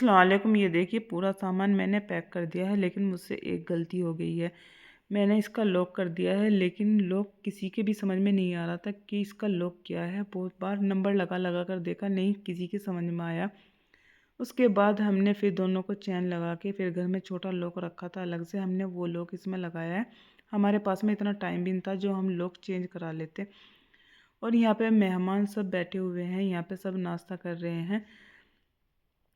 अस्सलाम वालेकुम। ये देखिए पूरा सामान मैंने पैक कर दिया है, लेकिन मुझसे एक गलती हो गई है। मैंने इसका लॉक कर दिया है, लेकिन लॉक किसी के भी समझ में नहीं आ रहा था कि इसका लॉक क्या है। बहुत बार नंबर लगा लगा कर देखा, नहीं किसी के समझ में आया। उसके बाद हमने फिर दोनों को चैन लगा के, फिर घर में छोटा लॉक रखा था अलग से, हमने वो लॉक इसमें लगाया है। हमारे पास में इतना टाइम भी नहीं था जो हम लॉक चेंज करा लेते। और यहाँ पे मेहमान सब बैठे हुए हैं, यहाँ पे सब नाश्ता कर रहे हैं।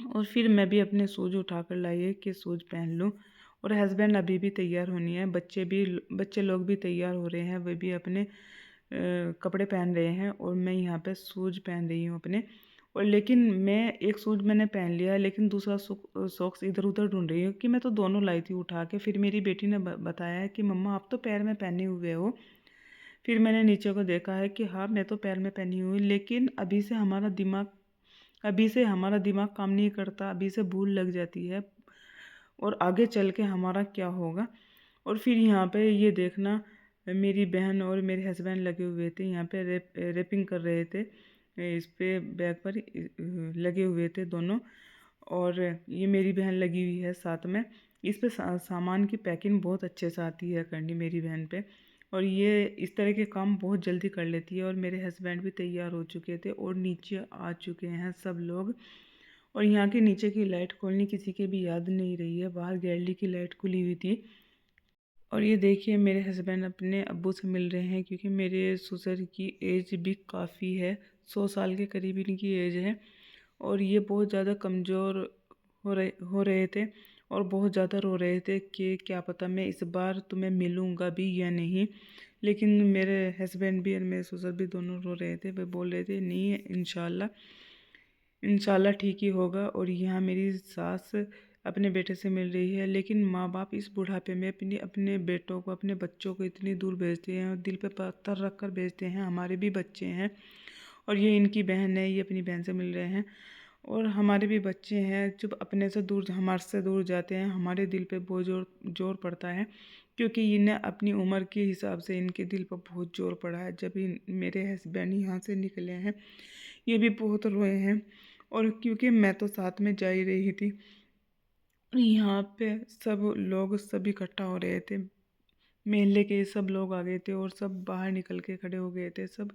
और फिर मैं भी अपने शूज़ उठा कर लाई है कि शूज़ पहन लूँ। और हस्बैंड अभी भी तैयार होनी है, बच्चे लोग भी तैयार हो रहे हैं, वे भी अपने कपड़े पहन रहे हैं। और मैं यहाँ पे शूज़ पहन रही हूँ अपने। और लेकिन मैं एक शूज़ मैंने पहन लिया है, लेकिन दूसरा सॉक्स इधर उधर ढूंढ रही हूँ कि मैं तो दोनों लाई थी उठा के। फिर मेरी बेटी ने बताया है कि मम्मा आप तो पैर में पहने हुए हो। फिर मैंने नीचे को देखा है कि हाँ मैं तो पैर में पहनी हुई, लेकिन अभी से हमारा दिमाग काम नहीं करता, अभी से भूल लग जाती है। और आगे चल के हमारा क्या होगा। और फिर यहाँ पे ये देखना, मेरी बहन और मेरे हस्बैंड लगे हुए थे यहाँ पे रैपिंग कर रहे थे। इस पे बैग पर लगे हुए थे दोनों। और ये मेरी बहन लगी हुई है साथ में। इस पे सामान की पैकिंग बहुत अच्छे से आती है करनी मेरी बहन पे। और ये इस तरह के काम बहुत जल्दी कर लेती है। और मेरे हस्बैंड भी तैयार हो चुके थे और नीचे आ चुके हैं सब लोग। और यहाँ के नीचे की लाइट खोलनी किसी के भी याद नहीं रही है, बाहर गैलरी की लाइट खुली हुई थी। और ये देखिए मेरे हस्बैंड अपने अब्बू से मिल रहे हैं, क्योंकि मेरे ससुर की एज भी काफ़ी है, 100 साल के करीब इनकी एज है। और ये बहुत ज़्यादा कमज़ोर हो रहे थे। और बहुत ज़्यादा रो रहे थे कि क्या पता मैं इस बार तुम्हें मिलूँगा भी या नहीं। लेकिन मेरे हस्बैंड भी और मेरे ससुर भी दोनों रो रहे थे, वे बोल रहे थे नहीं इंशाल्लाह इंशाल्लाह ठीक ही होगा। और यहाँ मेरी सास अपने बेटे से मिल रही है। लेकिन माँ बाप इस बुढ़ापे में अपने बेटों को, अपने बच्चों को इतनी दूर भेजते हैं और दिल पे पत्थर रख कर भेजते हैं। हमारे भी बच्चे हैं, और ये इनकी बहन है, ये अपनी बहन से मिल रहे हैं। और हमारे भी बच्चे हैं, जब अपने से दूर, हमारे से दूर जाते हैं, हमारे दिल पे बहुत जोर जोर पड़ता है। क्योंकि इन्हें अपनी उम्र के हिसाब से इनके दिल पर बहुत जोर पड़ा है। जब मेरे हस्बैंड यहाँ से निकले हैं, ये भी बहुत रोए हैं। और क्योंकि मैं तो साथ में जा ही रही थी, यहाँ पे सब लोग सब इकट्ठा हो रहे थे, मेले के सब लोग आ गए थे और सब बाहर निकल के खड़े हो गए थे सब।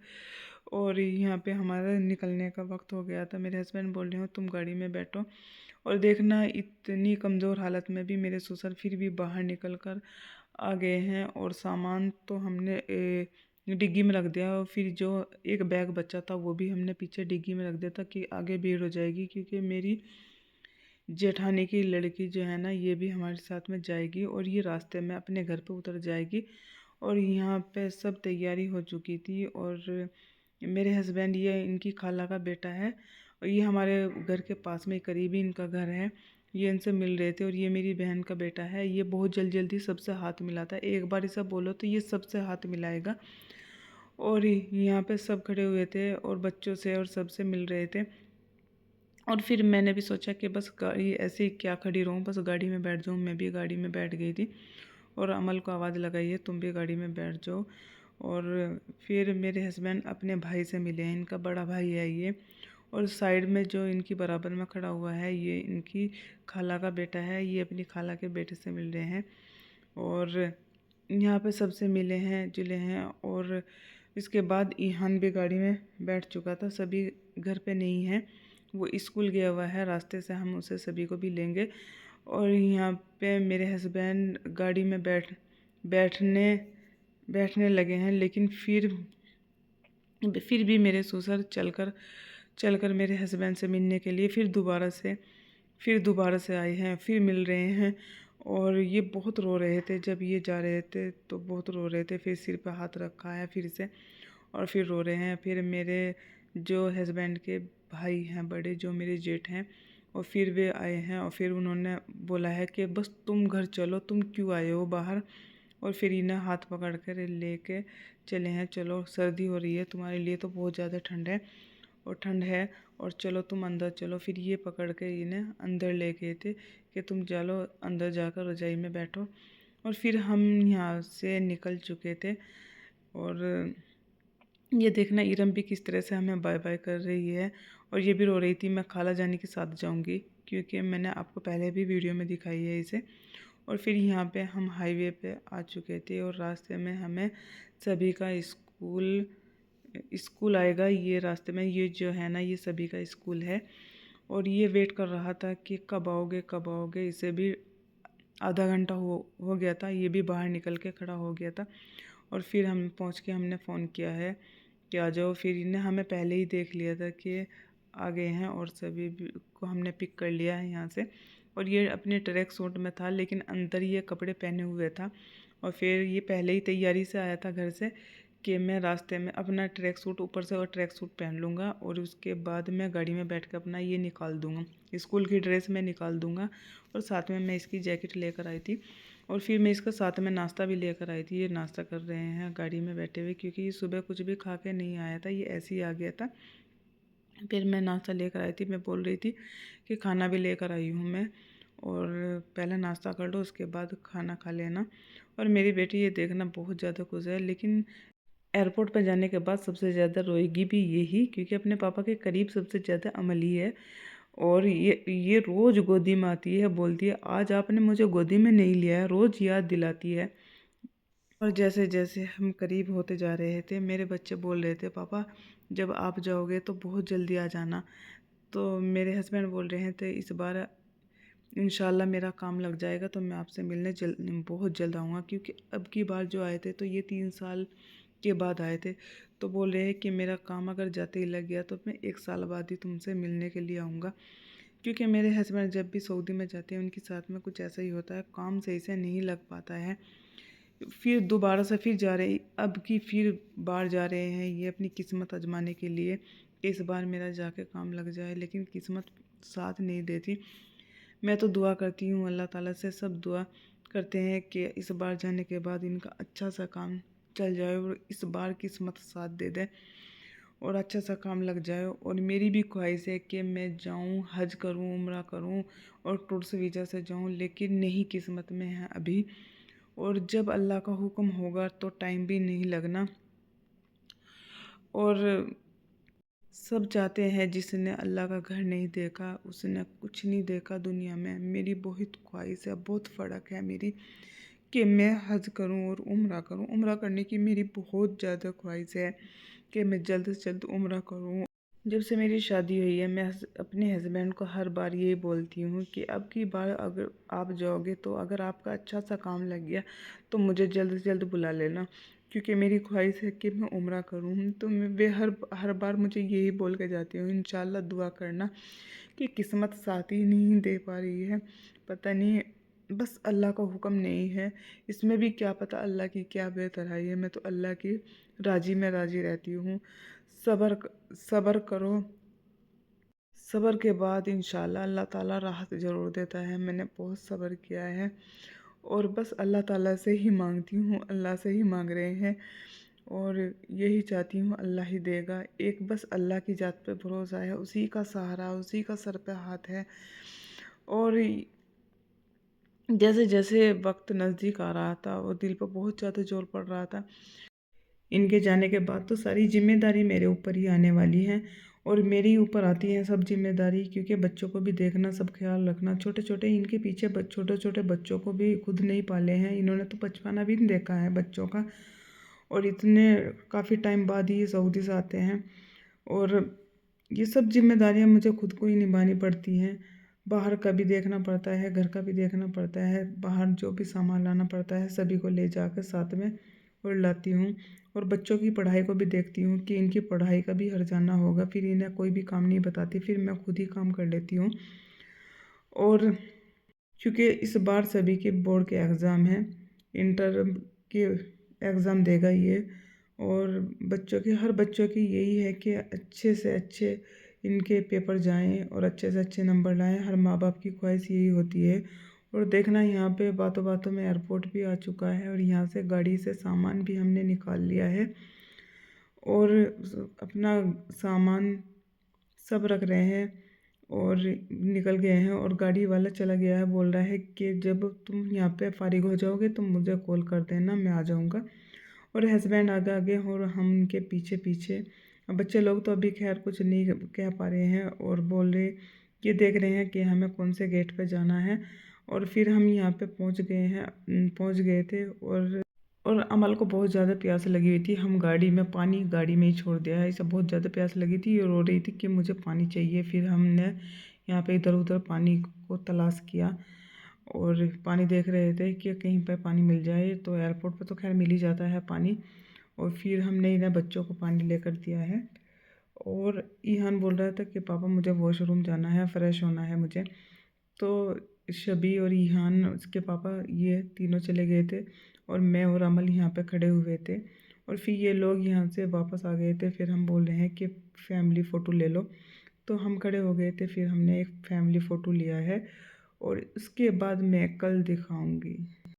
और यहाँ पे हमारा निकलने का वक्त हो गया था। मेरे हस्बैंड बोल रहे हो तुम गाड़ी में बैठो। और देखना इतनी कमज़ोर हालत में भी मेरे ससुर फिर भी बाहर निकल कर आ गए हैं। और सामान तो हमने डिग्गी में रख दिया, और फिर जो एक बैग बचा था वो भी हमने पीछे डिग्गी में रख दिया था कि आगे भीड़ हो जाएगी। क्योंकि मेरी जेठानी की लड़की जो है ना, ये भी हमारे साथ में जाएगी और ये रास्ते में अपने घर पे उतर जाएगी। और यहाँ पे सब तैयारी हो चुकी थी। और मेरे हस्बैंड, ये इनकी खाला का बेटा है, और ये हमारे घर के पास में करीबी इनका घर है। ये इनसे मिल रहे थे। और ये मेरी बहन का बेटा है, ये बहुत जल्दी जल्दी सबसे हाथ मिलाता है। एक बार इसे बोलो तो ये सबसे हाथ मिलाएगा। और यहाँ पे सब खड़े हुए थे और बच्चों से और सबसे मिल रहे थे। और फिर मैंने भी सोचा कि बस गाड़ी ऐसे ही क्या खड़ी रहूँ, बस गाड़ी में बैठ जाऊँ। मैं भी गाड़ी में बैठ गई थी। और अमल को आवाज़ लगाई है तुम भी गाड़ी में बैठ जाओ। और फिर मेरे हस्बैंड अपने भाई से मिले हैं, इनका बड़ा भाई है ये। और साइड में जो इनकी बराबर में खड़ा हुआ है, ये इनकी खाला का बेटा है, ये अपनी खाला के बेटे से मिल रहे हैं। और यहाँ पे सबसे मिले हैं जुले हैं। और इसके बाद ईहान भी गाड़ी में बैठ चुका था, सभी घर पे नहीं है, वो स्कूल गया हुआ है, रास्ते से हम उसे सभी को भी लेंगे। और यहाँ पे मेरे हस्बैंड गाड़ी में बैठने बैठने लगे हैं। लेकिन फिर भी मेरे ससुर चलकर मेरे हस्बैंड से मिलने के लिए फिर दोबारा से आए हैं, फिर मिल रहे हैं। और ये बहुत रो रहे थे, जब ये जा रहे थे तो बहुत रो रहे थे। फिर सिर पे हाथ रखा है फिर से, और फिर रो रहे हैं। फिर मेरे जो हस्बैंड के भाई हैं बड़े, जो मेरे जेठ हैं, और फिर वे आए हैं। और फिर उन्होंने बोला है कि बस तुम घर चलो, तुम क्यों आए हो बाहर। और फिर इन्हें हाथ पकड़ कर लेके चले हैं, चलो सर्दी हो रही है, तुम्हारे लिए तो बहुत ज़्यादा ठंड है, और चलो तुम अंदर चलो। फिर ये पकड़ के इन्हें अंदर ले गए थे कि तुम चलो अंदर जाकर रजाई में बैठो। और फिर हम यहाँ से निकल चुके थे। और ये देखना इरम भी किस तरह से हमें बाय बाय कर रही है। और ये भी रो रही थी मैं खाला जानी के साथ जाऊंगी, क्योंकि मैंने आपको पहले भी वीडियो में दिखाई है इसे। और फिर यहाँ पे हम हाईवे पे आ चुके थे और रास्ते में हमें सभी का स्कूल आएगा। ये रास्ते में ये जो है ना, ये सभी का स्कूल है। और ये वेट कर रहा था कि कब आओगे कब आओगे। इसे भी आधा घंटा हो गया था, ये भी बाहर निकल के खड़ा हो गया था। और फिर हम पहुंच के हमने फ़ोन किया है कि आ जाओ। फिर इन्हें हमें पहले ही देख लिया था कि आ गए हैं और सभी को हमने पिक कर लिया है यहाँ से। और ये अपने ट्रैक सूट में था, लेकिन अंदर ये कपड़े पहने हुए था। और फिर ये पहले ही तैयारी से आया था घर से कि मैं रास्ते में अपना ट्रैक सूट ऊपर से और ट्रैक सूट पहन लूँगा और उसके बाद मैं गाड़ी में बैठ कर अपना ये निकाल दूँगा, स्कूल की ड्रेस में निकाल दूँगा। और साथ में मैं इसकी जैकेट लेकर आई थी और फिर मैं इसका साथ में नाश्ता भी लेकर आई थी। ये नाश्ता कर रहे हैं गाड़ी में बैठे हुए, क्योंकि ये सुबह कुछ भी खा के नहीं आया था, ये ऐसे ही आ गया था। फिर मैं नाश्ता लेकर आई थी, मैं बोल रही थी कि खाना भी लेकर आई हूँ मैं, और पहले नाश्ता कर लो उसके बाद खाना खा लेना। और मेरी बेटी ये देखना बहुत ज़्यादा खुश है, लेकिन एयरपोर्ट पर जाने के बाद सबसे ज़्यादा रोएगी भी यही, क्योंकि अपने पापा के करीब सबसे ज़्यादा अमली है। और ये रोज़ गोदी में आती है, बोलती है आज आपने मुझे गोदी में नहीं लिया है, रोज़ याद दिलाती है। और जैसे जैसे हम करीब होते जा रहे थे, मेरे बच्चे बोल रहे थे पापा जब आप जाओगे तो बहुत जल्दी आ जाना। तो मेरे हस्बैंड बोल रहे थे इस बार इंशाल्लाह मेरा काम लग जाएगा तो मैं आपसे मिलने बहुत जल्द आऊँगा, क्योंकि अब की बार जो आए थे तो ये 3 साल के बाद आए थे। तो बोल रहे हैं कि मेरा काम अगर जाते ही लग गया तो मैं 1 साल बाद ही तुमसे मिलने के लिए आऊँगा। क्योंकि मेरे हस्बैंड जब भी सऊदी में जाते हैं उनके साथ में कुछ ऐसा ही होता है, काम सही से नहीं लग पाता है। फिर दोबारा से फिर जा रहे, अब की फिर बार जा रहे हैं ये अपनी किस्मत आजमाने के लिए। इस बार मेरा जाके काम लग जाए, लेकिन किस्मत साथ नहीं देती। मैं तो दुआ करती हूँ अल्लाह ताला से, सब दुआ करते हैं कि इस बार जाने के बाद इनका अच्छा सा काम चल जाए और इस बार किस्मत साथ दे दे और अच्छा सा काम लग जाए। और मेरी भी ख्वाहिश है कि मैं जाऊँ, हज करूँ, उम्रा करूँ और टूरिस्ट वीज़ा से जाऊँ, लेकिन नहीं किस्मत में है अभी। और जब अल्लाह का हुक्म होगा तो टाइम भी नहीं लगना। और सब चाहते हैं, जिसने अल्लाह का घर नहीं देखा उसने कुछ नहीं देखा दुनिया में। मेरी बहुत ख्वाहिश है, बहुत फ़र्क है मेरी कि मैं हज करूं और उम्रा करूं। उम्रा करने की मेरी बहुत ज़्यादा ख्वाहिश है कि मैं जल्द से जल्द उम्रा करूं। जब से मेरी शादी हुई है मैं अपने हस्बैंड को हर बार यही बोलती हूँ कि अब की बार अगर आप जाओगे तो अगर आपका अच्छा सा काम लग गया तो मुझे जल्द से जल्द बुला लेना, क्योंकि मेरी ख्वाहिश है कि मैं उम्रा करूँ। तो मैं वे हर बार मुझे यही बोल के जाती हूँ इंशाल्लाह दुआ करना, कि किस्मत साथ ही नहीं दे पा रही है। पता नहीं, बस अल्लाह का हुक्म नहीं है, इसमें भी क्या पता अल्लाह की क्या बेहतराई है। मैं तो अल्लाह की राज़ी में राज़ी रहती हूँ। सब्र सब्र करो, सब्र के बाद इंशाल्लाह अल्लाह ताला राहत ज़रूर देता है। मैंने बहुत सब्र किया है और बस अल्लाह ताला से ही मांगती हूँ, अल्लाह से ही मांग रहे हैं और यही चाहती हूँ अल्लाह ही देगा। एक बस अल्लाह की ज़ात पे भरोसा है, उसी का सहारा, उसी का सर पे हाथ है। और जैसे जैसे वक्त नज़दीक आ रहा था और दिल पर बहुत ज़्यादा जोर पड़ रहा था, इनके जाने के बाद तो सारी जिम्मेदारी मेरे ऊपर ही आने वाली है और मेरे ऊपर आती है सब जिम्मेदारी, क्योंकि बच्चों को भी देखना, सब ख्याल रखना। छोटे छोटे इनके पीछे छोटे छोटे बच्चों को भी खुद नहीं पाले हैं इन्होंने, तो बचपना भी नहीं देखा है बच्चों का। और इतने काफ़ी टाइम बाद ही ये सऊदी से आते हैं और ये सब जिम्मेदारियां मुझे खुद को ही निभानी पड़ती हैं। बाहर का भी देखना पड़ता है, घर का भी देखना पड़ता है, बाहर जो भी सामान लाना पड़ता है सभी को ले जाकर साथ में और लाती हूँ। और बच्चों की पढ़ाई को भी देखती हूँ कि इनकी पढ़ाई का भी हर्जाना होगा, फिर इन्हें कोई भी काम नहीं बताती, फिर मैं खुद ही काम कर लेती हूँ। और क्योंकि इस बार सभी के बोर्ड के एग्ज़ाम हैं, इंटर के एग्ज़ाम देगा ये, और हर बच्चों की यही है कि अच्छे से अच्छे इनके पेपर जाएं और अच्छे से अच्छे नंबर लाएं। हर माँ बाप की ख्वाहिश यही होती है। और देखना यहाँ पे बातों बातों में एयरपोर्ट भी आ चुका है और यहाँ से गाड़ी से सामान भी हमने निकाल लिया है और अपना सामान सब रख रहे हैं और निकल गए हैं। और गाड़ी वाला चला गया है, बोल रहा है कि जब तुम यहाँ पे फारिग हो जाओगे तो मुझे कॉल कर देना, मैं आ जाऊँगा। और हस्बैंड आगे आगे और हम उनके पीछे पीछे। अब बच्चे लोग तो अभी खैर कुछ नहीं कह पा रहे हैं और बोल रहे ये देख रहे हैं कि हमें कौन से गेट पे जाना है। और फिर हम यहाँ पे पहुँच गए हैं, पहुँच गए थे। और अमल को बहुत ज़्यादा प्यास लगी हुई थी। हम गाड़ी में ही छोड़ दिया है, इसे बहुत ज़्यादा प्यास लगी थी और रो रही थी कि मुझे पानी चाहिए। फिर हमने यहाँ पे इधर उधर पानी को तलाश किया और पानी देख रहे थे कि कहीं पर पानी मिल जाए। तो एयरपोर्ट पर तो खैर मिल ही जाता है पानी। और फिर हमने इन्हें बच्चों को पानी लेकर दिया है। और ईहान बोल रहा था कि पापा मुझे वॉशरूम जाना है, फ़्रेश होना है मुझे। तो शबी और ईहान उसके पापा ये तीनों चले गए थे और मैं और अमल यहाँ पे खड़े हुए थे। और फिर ये लोग यहाँ से वापस आ गए थे। फिर हम बोल रहे हैं कि फैमिली फ़ोटो ले लो। तो हम खड़े हो गए थे, फिर हमने एक फैमिली फ़ोटो लिया है और उसके बाद मैं कल दिखाऊंगी।